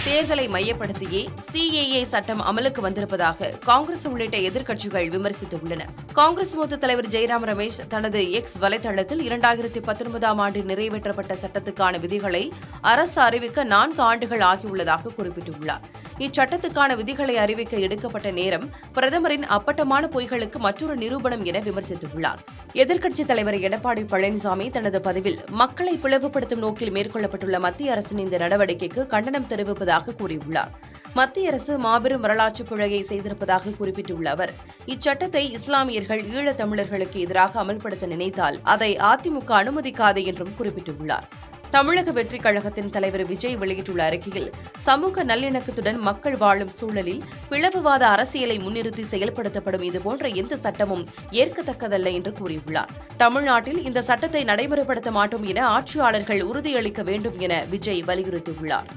தேர்தலை மையப்படுத்தியே CAA சட்டம் அமலுக்கு வந்திருப்பதாக காங்கிரஸ் உள்ளிட்ட எதிர்க்கட்சிகள் விமர்சித்துள்ளன. காங்கிரஸ் மூத்த தலைவர் ஜெய்ராம் ரமேஷ் தனது எக்ஸ் வலைதளத்தில் 2019ஆம் ஆண்டு நிறைவேற்றப்பட்ட சட்டத்துக்கான விதிகளை அரசு அறிவிக்க 4 ஆண்டுகள் ஆகியுள்ளதாக குறிப்பிட்டுள்ளார். இச்சட்டத்துக்கான விதிகளை அறிவிக்க எடுக்கப்பட்ட நேரம் பிரதமரின் அப்பட்டமான பொய்களுக்கு மற்றொரு நிரூபணம் என விமர்சித்துள்ளார். எதிர்க்கட்சித் தலைவர் எடப்பாடி பழனிசாமி தனது பதிவில் மக்களை பிளவுபடுத்தும் நோக்கில் மேற்கொள்ளப்பட்டுள்ள மத்திய அரசின் இந்த நடவடிக்கைக்கு கண்டனம் தெரிவிப்பதாக கூறியுள்ளார். மத்திய அரசு மாபெரும் வரலாற்று பிழையை செய்திருப்பதாக குறிப்பிட்டுள்ள அவர், இச்சட்டத்தை இஸ்லாமியர்கள் ஈழத் தமிழர்களுக்கு எதிராக அமல்படுத்த நினைத்தால் அதை அதிமுக அனுமதிக்காது என்றும் குறிப்பிட்டுள்ளார். தமிழக வெற்றிக் கழகத்தின் தலைவர் விஜய் வெளியிட்டுள்ள அறிக்கையில், சமூக நல்லிணக்கத்துடன் மக்கள் வாழும் சூழலில் பிளவுவாத அரசியலை முன்னிறுத்தி செயல்படுத்தப்படும் இதுபோன்ற எந்த சட்டமும் ஏற்கத்தக்கதல்ல என்று கூறியுள்ளார். தமிழ்நாட்டில் இந்த சட்டத்தை நடைமுறைப்படுத்த மாட்டோம் என ஆட்சியாளர்கள் உறுதியளிக்க வேண்டும் என விஜய் வலியுறுத்தியுள்ளார்.